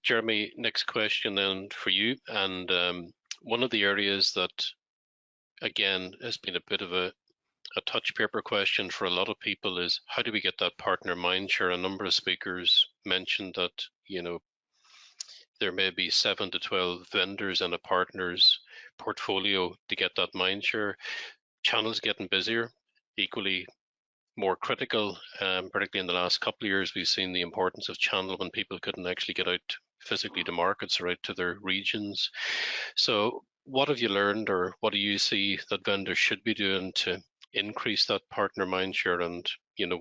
Jeremy, next question then for you. And one of the areas that, again, has been a bit of a touch paper question for a lot of people is, how do we get that partner mindshare? A number of speakers mentioned that, there may be 7 to 12 vendors in a partner's portfolio to get that mindshare. Channels getting busier, equally more critical, particularly in the last couple of years. We've seen the importance of channel when people couldn't actually get out physically to markets or out to their regions. So what have you learned, or what do you see that vendors should be doing to increase that partner mindshare? And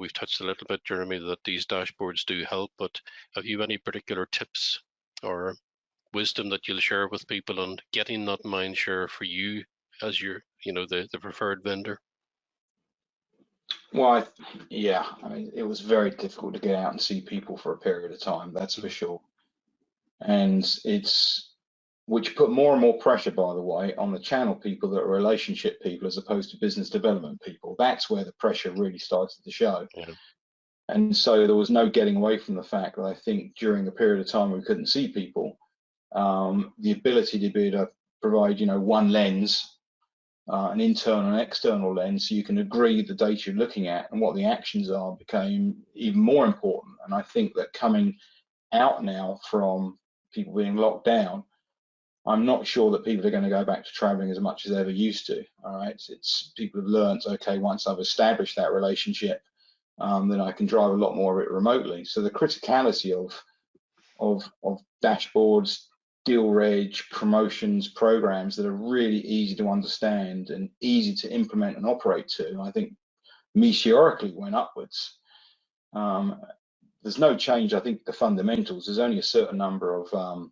we've touched a little bit, Jeremy, that these dashboards do help, but have you any particular tips or wisdom that you'll share with people on getting that mindshare for you as your, the preferred vendor? Well, I mean, it was very difficult to get out and see people for a period of time, that's for sure. And which put more and more pressure, by the way, on the channel people that are relationship people as opposed to business development people. That's where the pressure really started to show. Yeah. And so there was no getting away from the fact that I think during the period of time we couldn't see people, the ability to be able to provide, one lens, an internal and external lens, so you can agree the data you're looking at and what the actions are, became even more important. And I think that coming out now from people being locked down, I'm not sure that people are going to go back to traveling as much as they ever used to. All right, it's people have learned, okay, once I've established that relationship, then I can drive a lot more of it remotely. So the criticality of dashboards, deal reg, promotions, programs that are really easy to understand and easy to implement and operate to, I think meteorically went upwards. There's no change, I think, the fundamentals. There's only a certain number of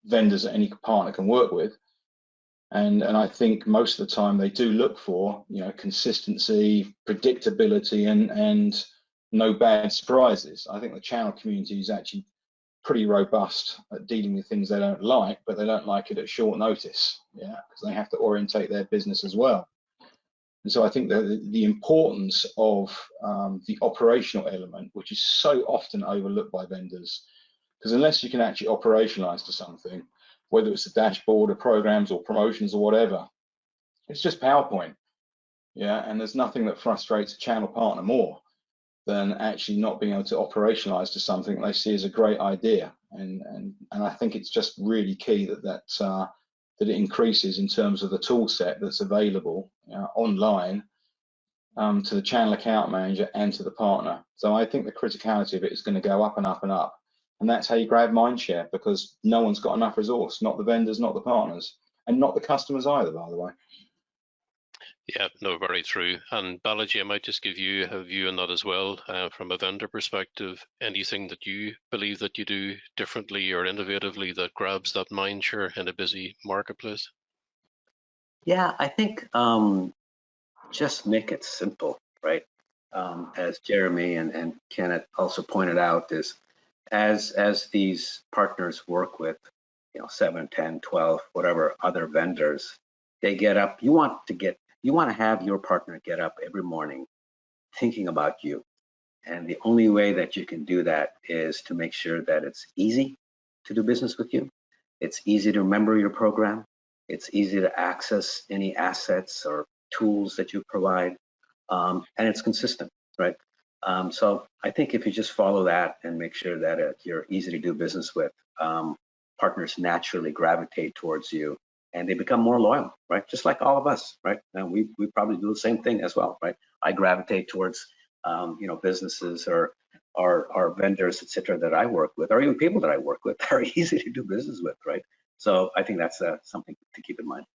vendors that any partner can work with, and I think most of the time they do look for consistency, predictability, and no bad surprises. I think the channel community is actually pretty robust at dealing with things they don't like, but they don't like it at short notice, because they have to orientate their business as well. And so I think that the importance of the operational element, which is so often overlooked by vendors, because unless you can actually operationalize to something, whether it's a dashboard or programs or promotions or whatever, it's just PowerPoint. And there's nothing that frustrates a channel partner more than actually not being able to operationalize to something they see as a great idea. And I think it's just really key that it increases in terms of the tool set that's available online to the channel account manager and to the partner. So I think the criticality of it is going to go up and up and up. And that's how you grab mindshare, because no one's got enough resource, not the vendors, not the partners, and not the customers either, by the way. Yeah, no, very true. And Balaji, I might just give you a view on that as well, from a vendor perspective. Anything that you believe that you do differently or innovatively that grabs that mindshare in a busy marketplace? Yeah, I think just make it simple, right? As Jeremy and Kenneth also pointed out, is as these partners work with 7, 10, 12, whatever other vendors, they get up, you want to have your partner get up every morning thinking about you. And the only way that you can do that is to make sure that it's easy to do business with you. It's easy to remember your program. It's easy to access any assets or tools that you provide. And it's consistent, right? So I think if you just follow that and make sure that you're easy to do business with, partners naturally gravitate towards you, and they become more loyal, right? Just like all of us, right? And we probably do the same thing as well, right? I gravitate towards, businesses or vendors, et cetera, that I work with, or even people that I work with that are easy to do business with, right? So I think that's something to keep in mind.